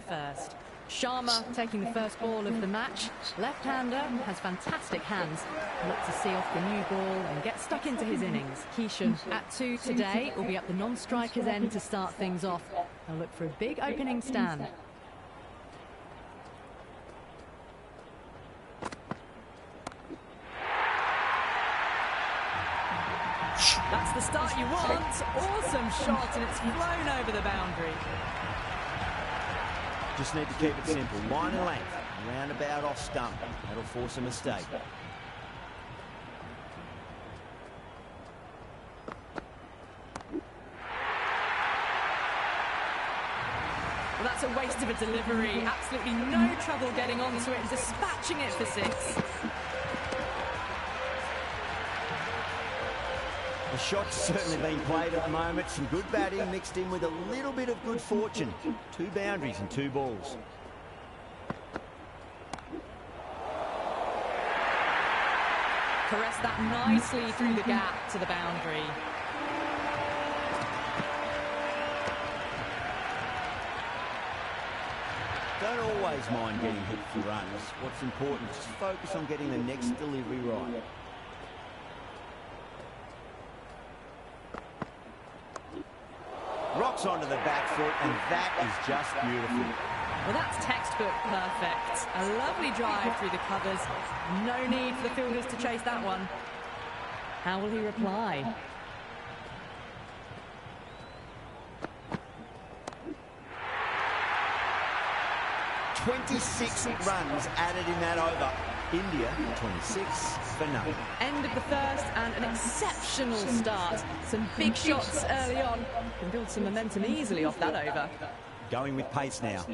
first. Sharma taking the first ball of the match. Left-hander has fantastic hands. Look to see off the new ball and get stuck into his innings. Kishan at 2 today will be up the non-striker's end to start things off. They'll look for a big opening stand. That's the start you want. Awesome shot, and it's flown over the boundary. Just need to keep it simple. Line and length. Roundabout off stump. That'll force a mistake. Well, that's a waste of a delivery. Absolutely no trouble getting onto it and dispatching it for 6. The shot's certainly being played at the moment. Some good batting mixed in with a little bit of good fortune. 2 boundaries and 2 balls. Caressed that nicely through the gap to the boundary. Don't always mind getting hit for runs. What's important is to focus on getting the next delivery right. Rocks onto the back foot, and that is just beautiful. Well, that's textbook perfect. A lovely drive through the covers. No need for the fielders to chase that one. How will he reply? "26 runs added in that over. India 26 for none. End of the first and an exceptional start. Some big shots early on. Can build some momentum easily off that over. Going with pace now.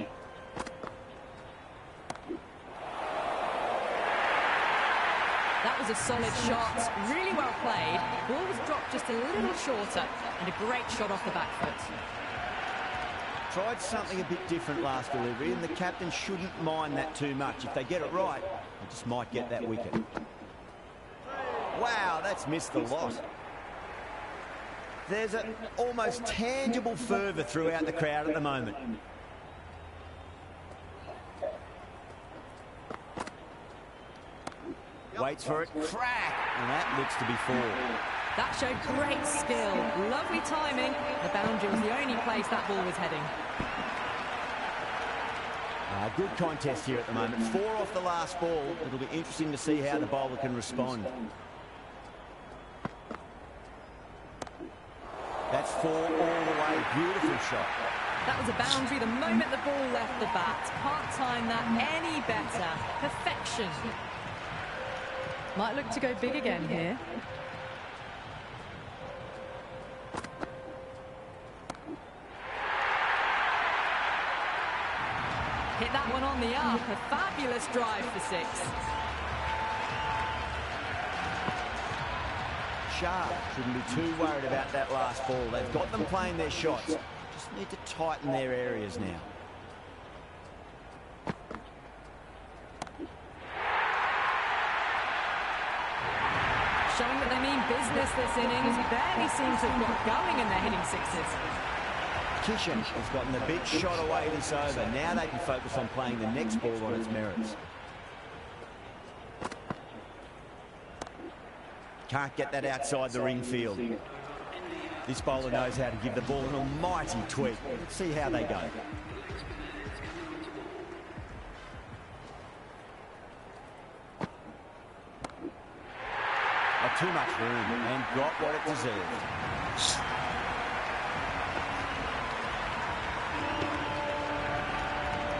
That was a solid shot. Really well played. Ball was dropped just a little shorter and a great shot off the back foot. Tried something a bit different last delivery, and the captain shouldn't mind that too much. If they get it right, they just might get that wicket. Wow, that's missed a lot. There's an almost tangible fervour throughout the crowd at the moment. Waits for it, crack, and that looks to be 4. That showed great skill. Lovely timing. The boundary was the only place that ball was heading. Good contest here at the moment. 4 off the last ball. It'll be interesting to see how the bowler can respond. That's 4 all the way. Beautiful shot. That was a boundary the moment the ball left the bat. Can't time that any better. Perfection. Might look to go big again here. Hit that one on the up. A fabulous drive for 6. Sharp shouldn't be too worried about that last ball. They've got them playing their shots. Just need to tighten their areas now. Showing that they mean business this innings. Barely seem to have got going and they're hitting 6s. Kishan has gotten the big shot away this over. Now they can focus on playing the next ball on its merits. Can't get that outside the ring field. This bowler knows how to give the ball an almighty tweak. Let's see how they go. Too much room and got what it deserved.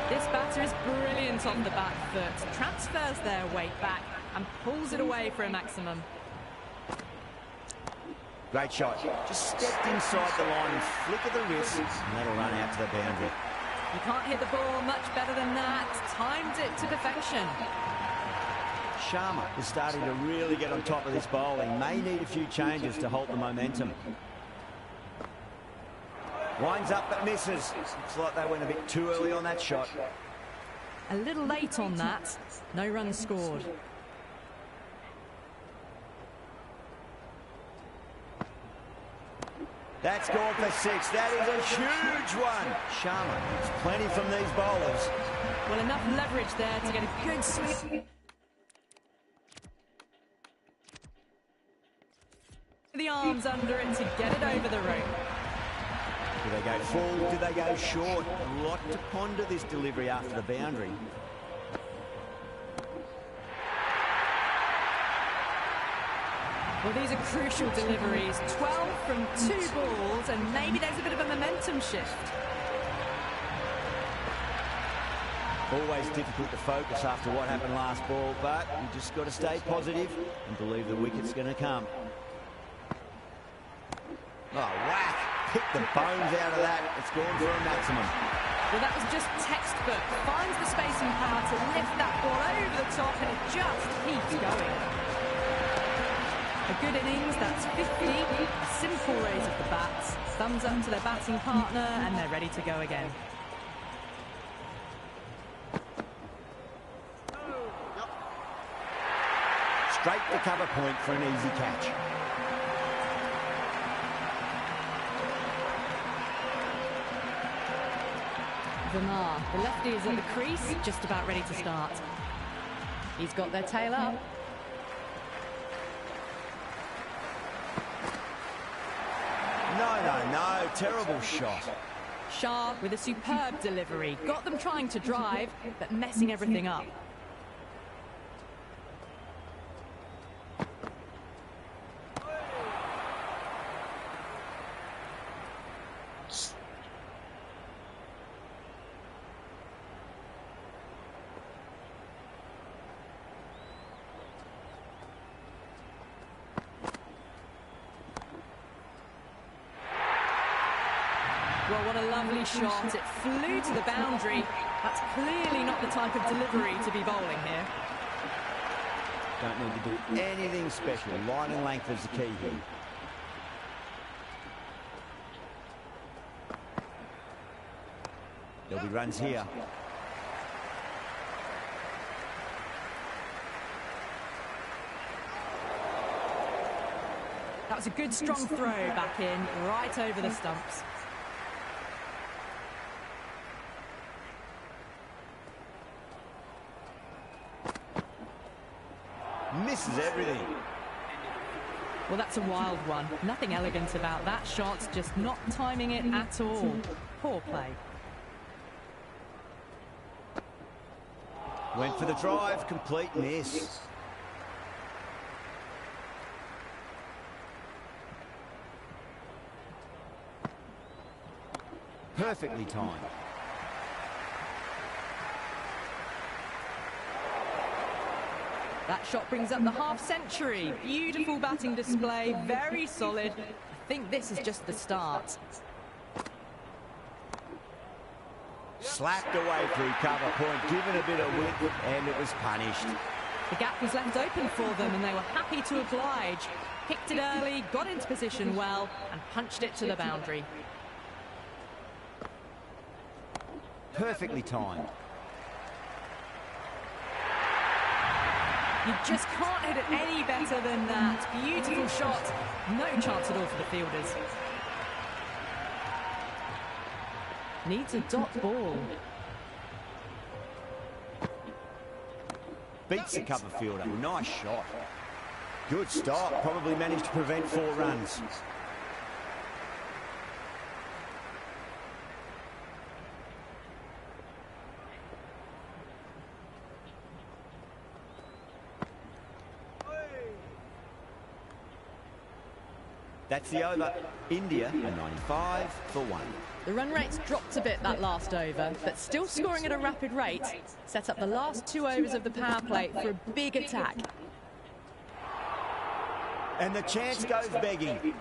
This batter is brilliant on the back foot. Transfers their weight back and pulls it away for a maximum. Great shot. Just stepped inside the line and flick of the wrist, and that'll run out to the boundary. You can't hit the ball much better than that. Timed it to perfection. Sharma is starting to really get on top of this bowling. May need a few changes to halt the momentum. Winds up but misses. Looks like they went a bit too early on that shot. A little late on that. No runs scored. That's gone for 6. That is a huge one. Sharma gets plenty from these bowlers. Well, enough leverage there to get a good swing. The arms under it to get it over the rope. Do they go full? Do they go short? A lot to ponder this delivery after the boundary. Well, these are crucial deliveries. 12 from 2 balls, and maybe there's a bit of a momentum shift. Always difficult to focus after what happened last ball, but you just got to stay positive and believe the wicket's going to come. Oh, whack! Pick the bones out of that. It's gone for a maximum. Well, that was just textbook. Finds the space and power to lift that ball over the top, and it just keeps going. A good innings, that's 50. A simple raise of the bats. Thumbs up to their batting partner, and they're ready to go again. Straight to cover point for an easy catch. Verma, the lefty is at the crease, just about ready to start. He's got their tail up. No, terrible shot. Shah with a superb delivery. Got them trying to drive, but messing everything up. Well, what a lovely shot. It flew to the boundary. That's clearly not the type of delivery to be bowling here. Don't need to do anything special. Line and length is the key here. There'll be runs here. That was a good strong throw back in, right over the stumps. Misses everything. Well, that's a wild one. Nothing elegant about that shot, just not timing it at all. Poor play. Went for the drive, complete miss. Perfectly timed. That shot brings up the half-century. Beautiful batting display, very solid. I think this is just the start. Slapped away through cover point, given a bit of width, and it was punished. The gap was left open for them, and they were happy to oblige. Picked it early, got into position well, and punched it to the boundary. Perfectly timed. You just can't hit it any better than that. Beautiful shot. No chance at all for the fielders. Needs a dot ball. Beats the cover fielder. Nice shot. Good stop. Probably managed to prevent 4 runs. That's the over. India are 95 for 1. The run rate's dropped a bit that last over, but still scoring at a rapid rate. Set up the last 2 overs of the power play for a big attack. And the chance goes begging.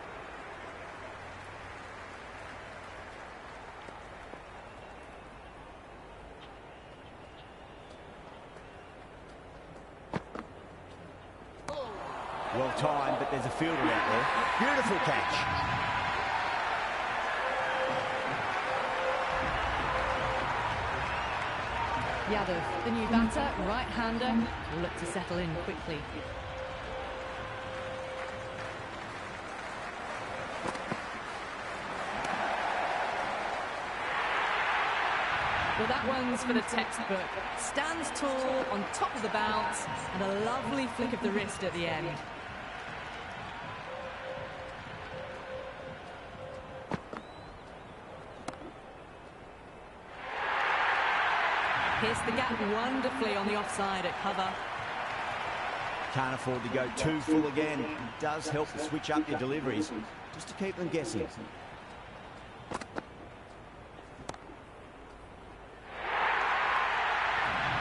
Well timed, but there's a fielder out there. Beautiful catch. Yadav, the new batter, right-hander, will look to settle in quickly. Well, that one's for the textbook. Stands tall on top of the bounce and a lovely flick of the wrist at the end. Pierced the gap wonderfully on the offside at cover. Can't afford to go too full again. It does help to switch up your deliveries, just to keep them guessing.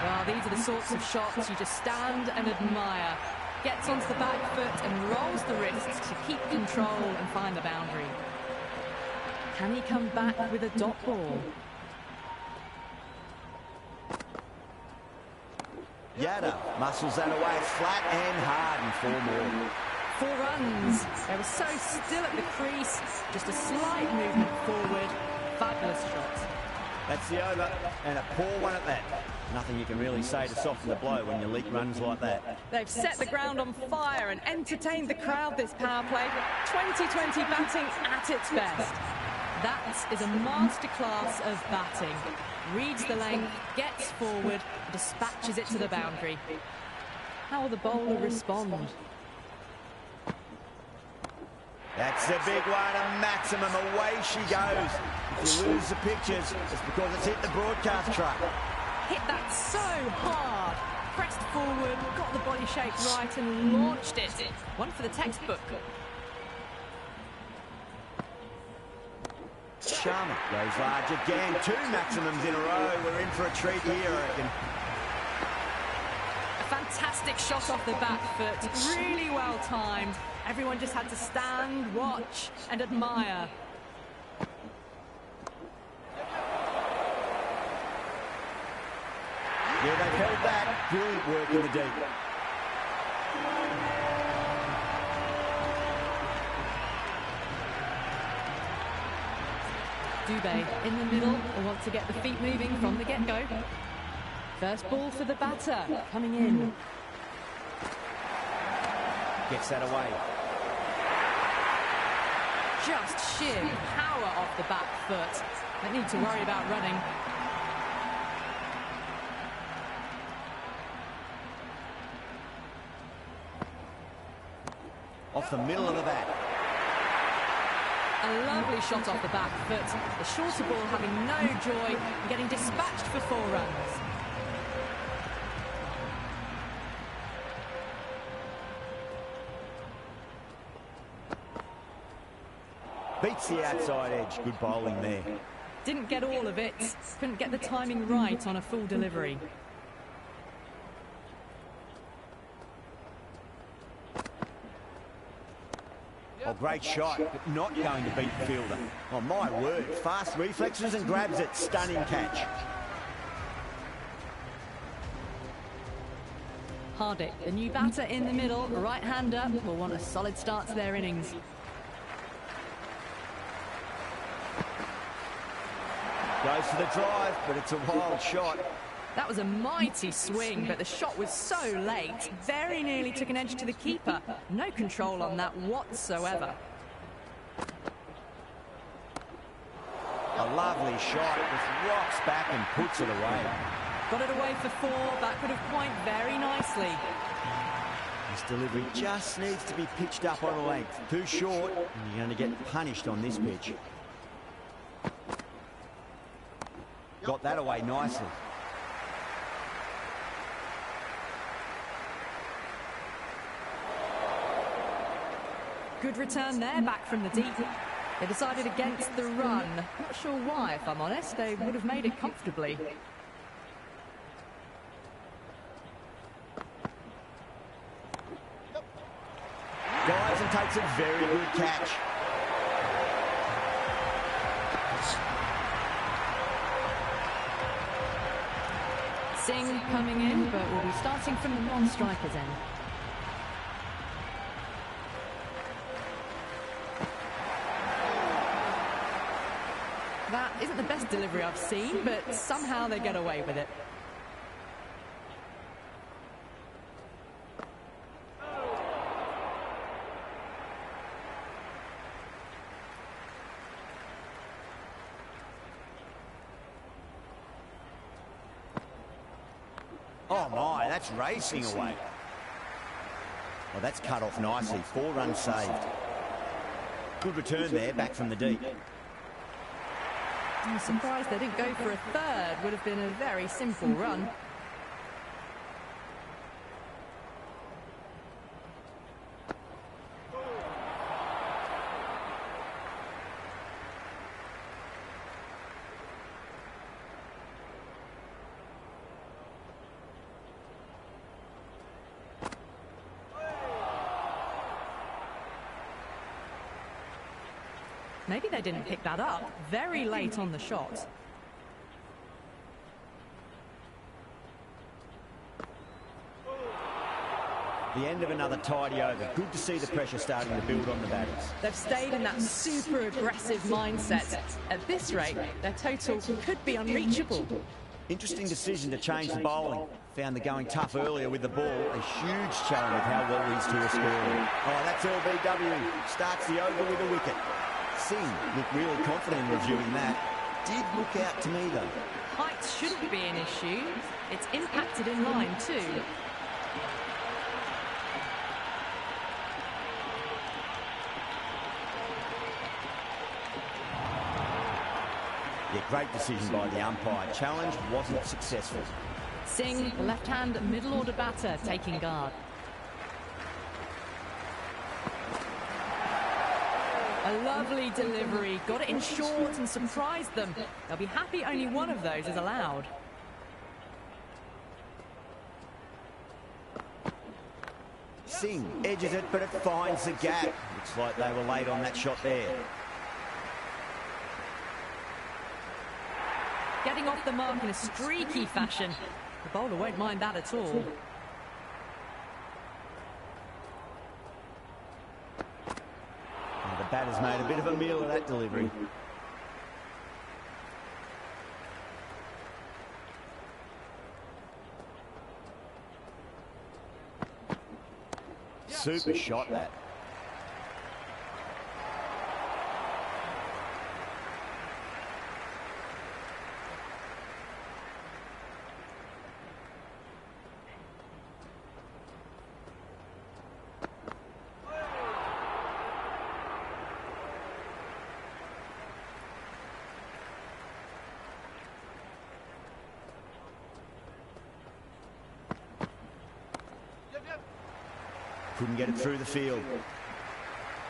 Well, these are the sorts of shots you just stand and admire. Gets onto the back foot and rolls the wrists to keep control and find the boundary. Can he come back with a dot ball? Yada muscles that away flat and hard and 4 more. 4 runs. They were so still at the crease. Just a slight movement forward. Fabulous shot. That's the over, and a poor one at that. Nothing you can really say to soften the blow when you leak runs like that. They've set the ground on fire and entertained the crowd this power play. 2020 batting at its best. That is a masterclass of batting. Reads the length, gets forward, dispatches it to the boundary. How will the bowler respond? That's a big one, a maximum. Away she goes. If you lose the pictures, it's because it's hit the broadcast truck. Hit that so hard. Pressed forward, got the body shape right and launched it. One for the textbook. Sharma goes large again. 2 maximums in a row. We're in for a treat here, I reckon. A fantastic shot off the back foot. Really well timed. Everyone just had to stand, watch and admire. Yeah, they've held that. Brilliant work in the deep. Dubé in the middle will want to get the feet moving from the get-go. First ball for the batter coming in. Gets that away. Just sheer power off the back foot. Don't need to worry about running. Off the middle of the bat. A lovely shot off the back foot. The shorter ball having no joy and getting dispatched for 4 runs. Beats the outside edge. Good bowling there. Didn't get all of it. Couldn't get the timing right on a full delivery. Oh, great shot, but not going to beat the fielder. Oh, my word. Fast reflexes and grabs it. Stunning catch. Hardick, the new batter in the middle, right-hander, will want a solid start to their innings. Goes for the drive, but it's a wild shot. That was a mighty swing, but the shot was so late. Very nearly took an edge to the keeper. No control on that whatsoever. A lovely shot. Just rocks back and puts it away. Got it away for 4, backward of point very nicely. This delivery just needs to be pitched up on a length. Too short, and you're going to get punished on this pitch. Got that away nicely. Good return there, back from the deep. They decided against the run. Not sure why, if I'm honest. They would have made it comfortably. Dives and takes a very good catch. Singh coming in, but will be starting from the non-striker's end. That isn't the best delivery I've seen, but somehow they get away with it. Oh my, that's racing away. Well, that's cut off nicely. 4 runs saved. Good return there, back from the deep. I'm surprised they didn't go for a third. Would have been a very simple run. Maybe they didn't pick that up. Very late on the shot. The end of another tidy over. Good to see the pressure starting to build on the batters. They've stayed in that super aggressive mindset. At this rate, their total could be unreachable. Interesting decision to change the bowling. Found the going tough earlier with the ball. A huge challenge with how well these two are scoring. Oh, that's LBW. Starts the over with a wicket. Singh looked really confident in reviewing that. Did look out to me, though. Height shouldn't be an issue. It's impacted in line, too. Yeah, great decision by the umpire. Challenge wasn't successful. Singh, the left-hand middle-order batter, taking guard. A lovely delivery. Got it in short and surprised them. They'll be happy only one of those is allowed. Singh edges it, but it finds the gap. Looks like they were late on that shot there. Getting off the mark in a streaky fashion. The bowler won't mind that at all. Well, the batter's made a bit of a meal of that delivery. Super shot, that. Couldn't get it through the field.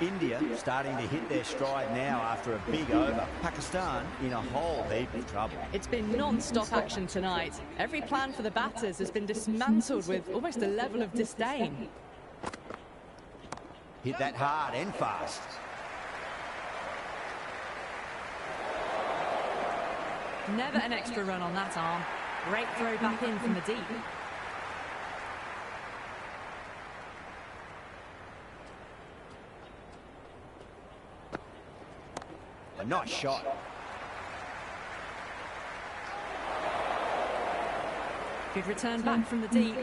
India starting to hit their stride now after a big over. Pakistan in a whole heap of trouble. It's been non-stop action tonight. Every plan for the batters has been dismantled with almost a level of disdain. Hit that hard and fast. Never an extra run on that arm. Great throw back in from the deep. A nice shot. Good return back from the deep.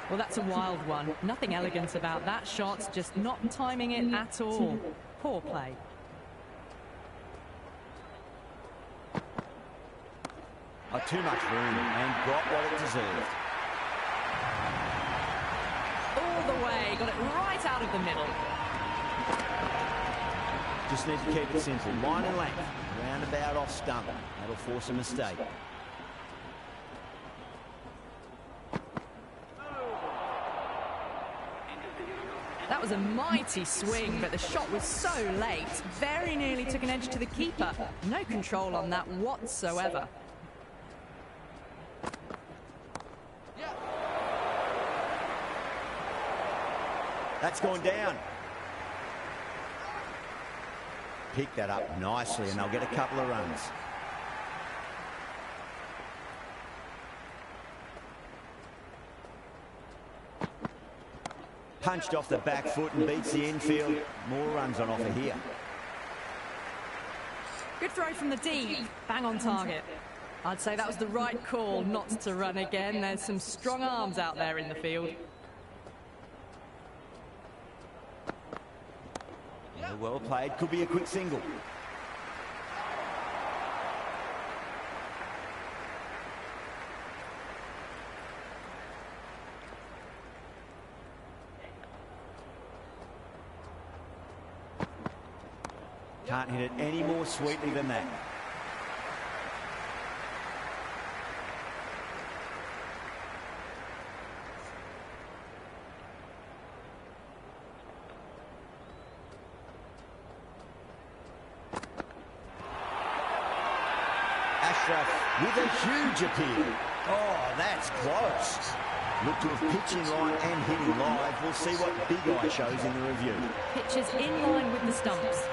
Well, that's a wild one. Nothing elegant about that shot, just not timing it at all. Poor play. Oh, too much room and got what it deserved. All the way, got it right out of the middle. Just need to keep it simple. Line and length, roundabout off stump. That'll force a mistake. That was a mighty swing, but the shot was so late. Very nearly took an edge to the keeper. No control on that whatsoever. That's gone down. Pick that up nicely and they'll get a couple of runs. Punched off the back foot and beats the infield. More runs on offer here. Good throw from the deep. Bang on target. I'd say that was the right call not to run again. There's some strong arms out there in the field. Yeah, well played. Could be a quick single. Can't hit it any more sweetly than that. Ashraf with a huge appeal. Oh, that's close. Look to have pitched in line and hitting live. We'll see what Big Eye shows in the review. Pitches in line with the stumps.